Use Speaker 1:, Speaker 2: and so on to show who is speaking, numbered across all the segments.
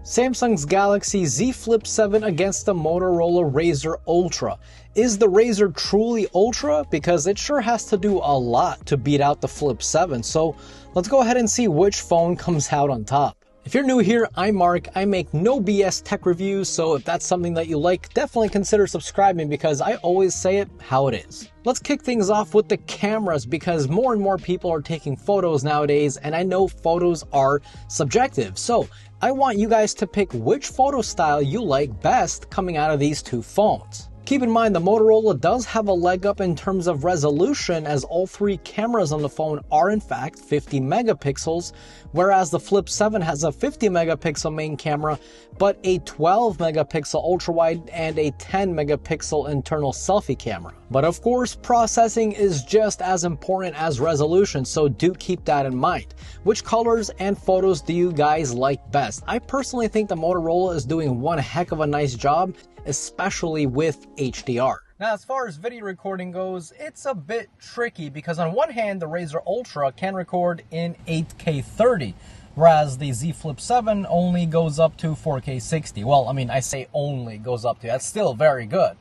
Speaker 1: Samsung's Galaxy Z Flip7 against the Motorola Razr Ultra. Is the Razr truly Ultra? Because it sure has to do a lot to beat out the Flip7, so let's go ahead and see which phone comes out on top. If you're new here, I'm Mark. I make no BS tech reviews, so if that's something that you like, definitely consider subscribing because I always say it how it is. Let's kick things off with the cameras because more and more people are taking photos nowadays, and I know photos are subjective. So I want you guys to pick which photo style you like best coming out of these two phones. Keep in mind the Motorola does have a leg up in terms of resolution as all three cameras on the phone are in fact 50 megapixels, whereas the Flip7 has a 50 megapixel main camera, but a 12 megapixel ultra wide and a 10 megapixel internal selfie camera. But of course, processing is just as important as resolution, so do keep that in mind. Which colors and photos do you guys like best? I personally think the Motorola is doing one heck of a nice job, especially with HDR. Now, as far as video recording goes, it's a bit tricky because on one hand, the Razr Ultra can record in 8K 30, whereas the Z Flip7 only goes up to 4K 60. Well, I mean, I say only goes up to, that's still very good.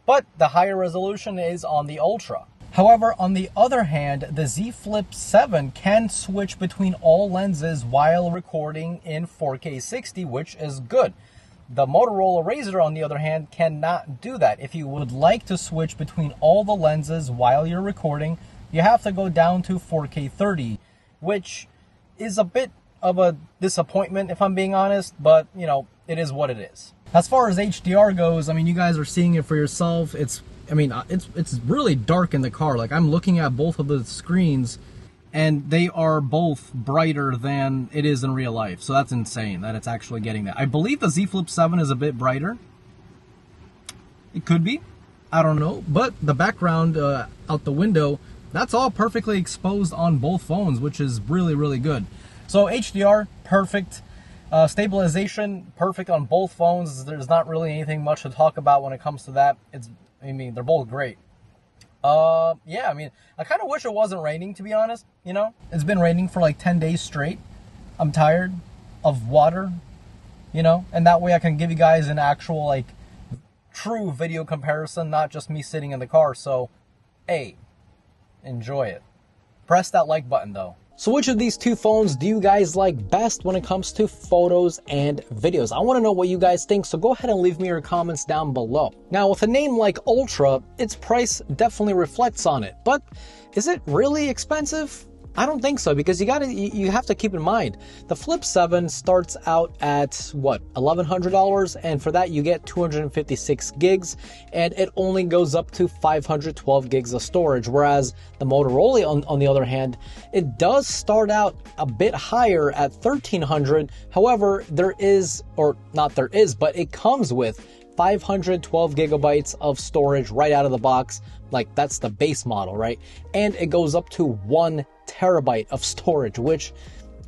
Speaker 1: But the higher resolution is on the Ultra. However, on the other hand, the Z Flip7 can switch between all lenses while recording in 4K 60, which is good. The Motorola Razr, on the other hand, cannot do that. If you would like to switch between all the lenses while you're recording, you have to go down to 4K 30, which is a bit of a disappointment if I'm being honest, but you know, it is what it is. As far as HDR goes, I mean, you guys are seeing it for yourself. It's really dark in the car. Like, I'm looking at both of the screens and they are both brighter than it is in real life. So that's insane that it's actually getting that. I believe the Z Flip7 is a bit brighter. It could be. I don't know. But the background out the window, that's all perfectly exposed on both phones, which is really, really good. So HDR, perfect. Stabilization, perfect on both phones. There's not really anything much to talk about when it comes to that. I mean, they're both great. Yeah, I mean, I kind of wish it wasn't raining, to be honest, you know? It's been raining for like 10 days straight. I'm tired of water, you know? And that way I can give you guys an actual, like, true video comparison, not just me sitting in the car. So, hey, enjoy it. Press that like button, though. So which of these two phones do you guys like best when it comes to photos and videos? I want to know what you guys think, so go ahead and leave me your comments down below. Now, with a name like Ultra, its price definitely reflects on it, but is it really expensive? I don't think so, because you have to keep in mind the Flip7 starts out at what, $1,100, and for that you get 256 gigs, and it only goes up to 512 gigs of storage. Whereas the Motorola, on the other hand, it does start out a bit higher at 1,300. However, but it comes with 512 gigabytes of storage right out of the box. Like, that's the base model, right? And it goes up to 1 terabyte of storage, which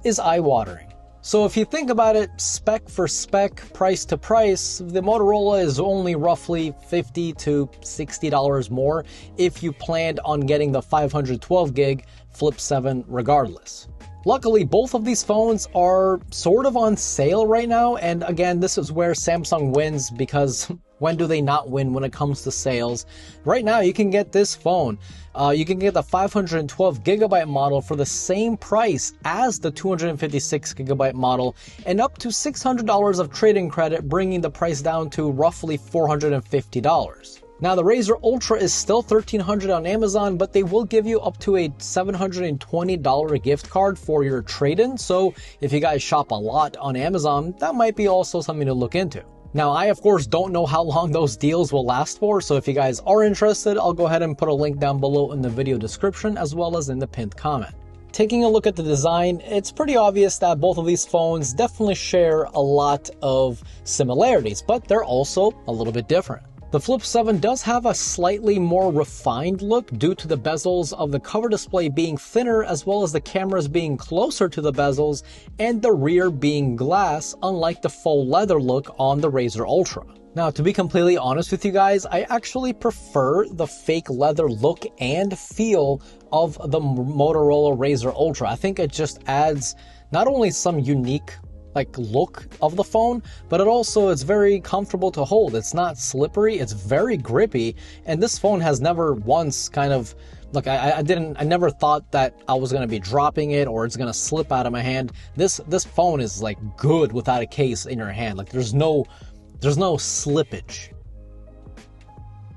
Speaker 1: is eye-watering. So if you think about it, spec for spec, price to price, the Motorola is only roughly $50 to $60 more if you planned on getting the 512 gig Flip7 regardless. Luckily, both of these phones are sort of on sale right now, and again, this is where Samsung wins, because when do they not win when it comes to sales? Right now, you can get this phone. You can get the 512 gigabyte model for the same price as the 256 gigabyte model, and up to $600 of trade-in credit, bringing the price down to roughly $450. Now, the Razr Ultra is still $1,300 on Amazon, but they will give you up to a $720 gift card for your trade-in. So if you guys shop a lot on Amazon, that might be also something to look into. Now, I of course don't know how long those deals will last for, so if you guys are interested, I'll go ahead and put a link down below in the video description as well as in the pinned comment. Taking a look at the design, it's pretty obvious that both of these phones definitely share a lot of similarities, but they're also a little bit different. The Flip7 does have a slightly more refined look due to the bezels of the cover display being thinner, as well as the cameras being closer to the bezels and the rear being glass, unlike the faux leather look on the Razr Ultra. Now, to be completely honest with you guys, I actually prefer the fake leather look and feel of the Motorola Razr Ultra. I think it just adds not only some unique like look of the phone, but it's very comfortable to hold. It's not slippery, it's very grippy, and this phone has never once kind of, look, I never thought that I was gonna be dropping it or it's gonna slip out of my hand. This phone is like good without a case in your hand. Like there's no slippage.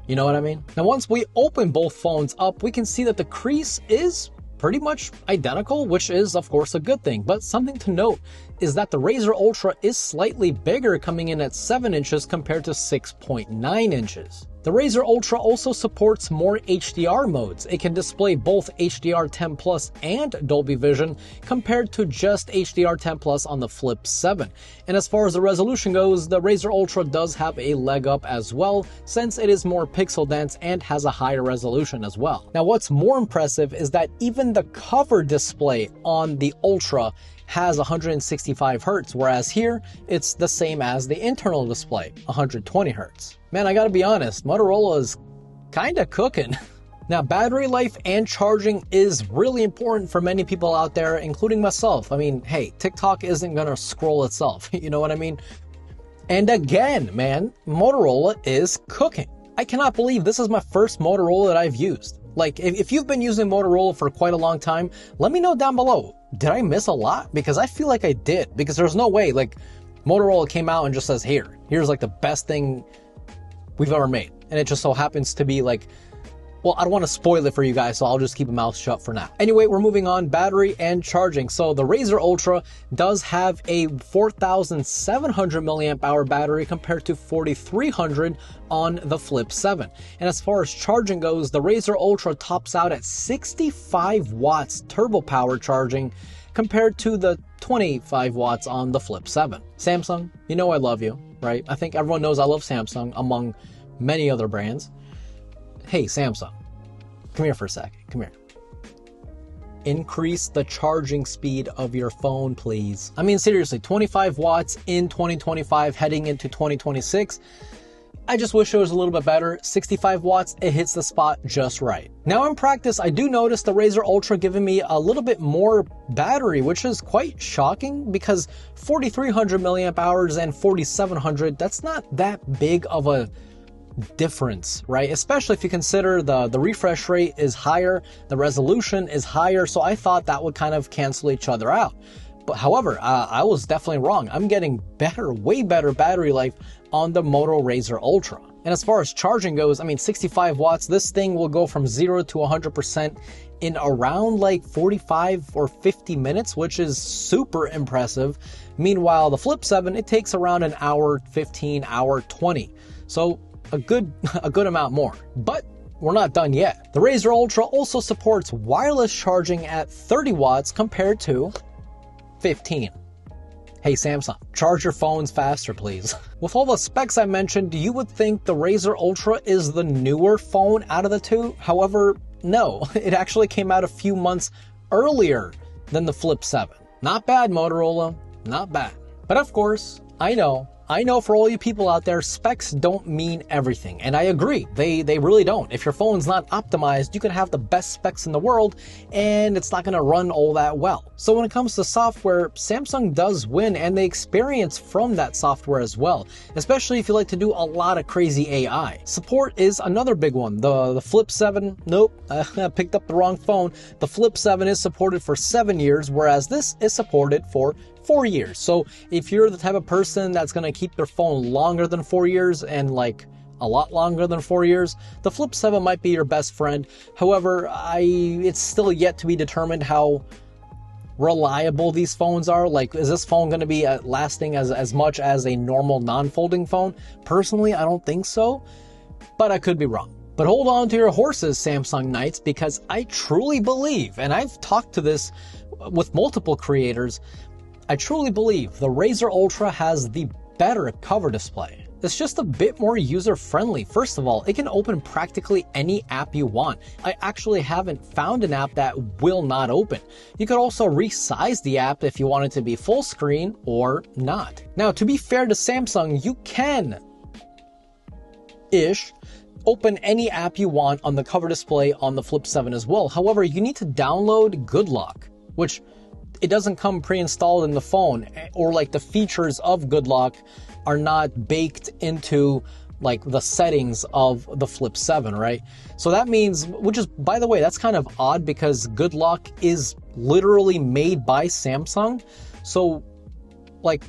Speaker 1: You know what I mean? Now once we open both phones up, we can see that the crease is pretty much identical, which is of course a good thing. But something to note is that the Razr Ultra is slightly bigger, coming in at 7 inches compared to 6.9 inches. The Razr Ultra also supports more HDR modes. It can display both HDR10 Plus and Dolby Vision compared to just HDR10 Plus on the Flip 7. And as far as the resolution goes, the Razr Ultra does have a leg up as well, since it is more pixel dense and has a higher resolution as well. Now what's more impressive is that even the cover display on the Ultra has 165 Hz, whereas here it's the same as the internal display, 120 Hz. Man, I gotta be honest, Motorola is kinda cooking. Now, battery life and charging is really important for many people out there, including myself. I mean, hey, TikTok isn't gonna scroll itself, you know what I mean? And again, man, Motorola is cooking. I cannot believe this is my first Motorola that I've used. Like, if you've been using Motorola for quite a long time, let me know down below. Did I miss a lot? Because I feel like I did. Because there's no way, like, Motorola came out and just says, here's like the best thing we've ever made. And it just so happens to be like, well, I don't want to spoil it for you guys, so I'll just keep a mouth shut for now. Anyway, we're moving on, battery and charging. So the Razr Ultra does have a 4,700 milliamp hour battery compared to 4,300 on the Flip 7. And as far as charging goes, the Razr Ultra tops out at 65 watts turbo power charging compared to the 25 watts on the Flip 7. Samsung, you know I love you, right? I think everyone knows I love Samsung among many other brands. Hey, Samsung, come here for a second. Come here. Increase the charging speed of your phone, please. I mean, seriously, 25 watts in 2025 heading into 2026. I just wish it was a little bit better. 65 watts, it hits the spot just right. Now in practice, I do notice the Razr Ultra giving me a little bit more battery, which is quite shocking because 4,300 milliamp hours and 4,700, that's not that big of a difference, right? Especially if you consider the refresh rate is higher, the resolution is higher, so I thought that would kind of cancel each other out. But however, I was definitely wrong. I'm getting better, way better battery life on the Moto Razr Ultra. And as far as charging goes, I mean, 65 watts, this thing will go from 0 to 100% in around like 45 or 50 minutes, which is super impressive. Meanwhile, the Flip 7, it takes around an hour 15, hour 20. So a good amount more. But we're not done yet. The Razr Ultra also supports wireless charging at 30 watts compared to 15. Hey Samsung, charge your phones faster, please. With all the specs I mentioned, you would think the Razr Ultra is the newer phone out of the two. However, no, it actually came out a few months earlier than the Flip 7. Not bad, Motorola, not bad. But of course, I know for all you people out there, specs don't mean everything. And I agree, they really don't. If your phone's not optimized, you can have the best specs in the world and it's not gonna run all that well. So when it comes to software, Samsung does win, and the experience from that software as well, especially if you like to do a lot of crazy AI. Support is another big one. The Flip 7, nope, I picked up the wrong phone. The Flip 7 is supported for 7 years, whereas this is supported for 4 years. So if you're the type of person that's going to keep their phone longer than 4 years, and like a lot longer than 4 years, the Flip 7 might be your best friend. However, it's still yet to be determined how reliable these phones are. Like, is this phone going to be lasting as much as a normal non-folding phone? Personally, I don't think so, but I could be wrong. But hold on to your horses, Samsung Knights, because I truly believe, and I've talked to this with multiple creators, I truly believe the Razr Ultra has the better cover display. It's just a bit more user-friendly. First of all, it can open practically any app you want. I actually haven't found an app that will not open. You could also resize the app if you want it to be full screen or not. Now, to be fair to Samsung, you can open any app you want on the cover display on the Flip 7 as well. However, you need to download Good Lock, which it doesn't come pre-installed in the phone, or like the features of Good Lock are not baked into like the settings of the Flip 7, right? So that means, which is, by the way, that's kind of odd because Good Lock is literally made by Samsung. So like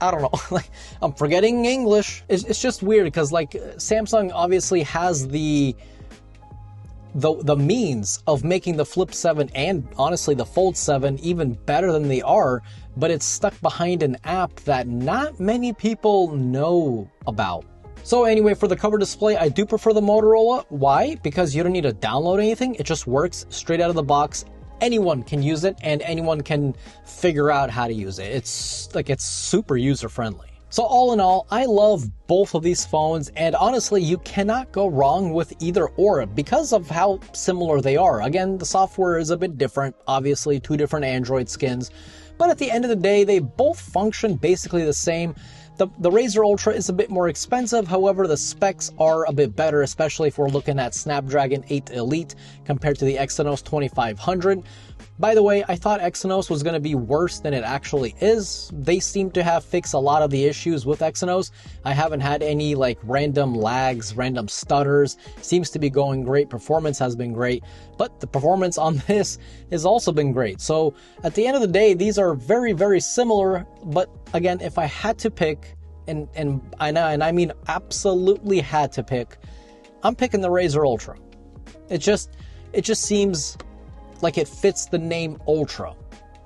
Speaker 1: I don't know, like I'm forgetting English. It's just weird because like Samsung obviously has the means of making the Flip 7 and honestly the Fold 7 even better than they are, but it's stuck behind an app that not many people know about. So anyway, for the cover display, I do prefer the Motorola. Why? Because you don't need to download anything. It just works straight out of the box. Anyone can use it and anyone can figure out how to use it. It's super user friendly. So all in all, I love both of these phones, and honestly, you cannot go wrong with either or because of how similar they are. Again, the software is a bit different, obviously 2 different Android skins, but at the end of the day, they both function basically the same. The Razr Ultra is a bit more expensive, however, the specs are a bit better, especially if we're looking at Snapdragon 8 Elite compared to the Exynos 2500. By the way, I thought Exynos was going to be worse than it actually is. They seem to have fixed a lot of the issues with Exynos. I haven't had any like random lags, random stutters. Seems to be going great. Performance has been great, but the performance on this has also been great. So at the end of the day, these are very, very similar. But again, if I had to pick, and I mean absolutely had to pick, I'm picking the Razr Ultra. It just seems like it fits the name Ultra.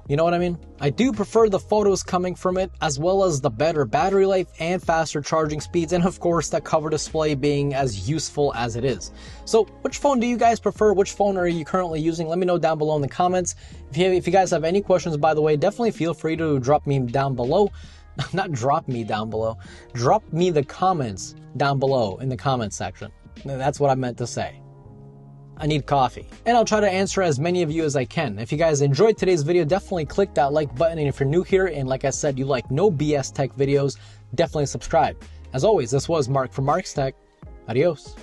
Speaker 1: You know what I mean? I do prefer the photos coming from it, as well as the better battery life and faster charging speeds, and of course that cover display being as useful as it is. So which phone do you guys prefer? Which phone are you currently using? Let me know down below in the comments. If you guys have any questions, by the way, definitely feel free to drop me down below. Not drop me down below. Drop me the comments down below in the comment section. That's what I meant to say. I need coffee. And I'll try to answer as many of you as I can. If you guys enjoyed today's video, definitely click that like button. And if you're new here, and like I said, you like no BS tech videos, definitely subscribe. As always, this was Mark from Mark's Tech. Adios.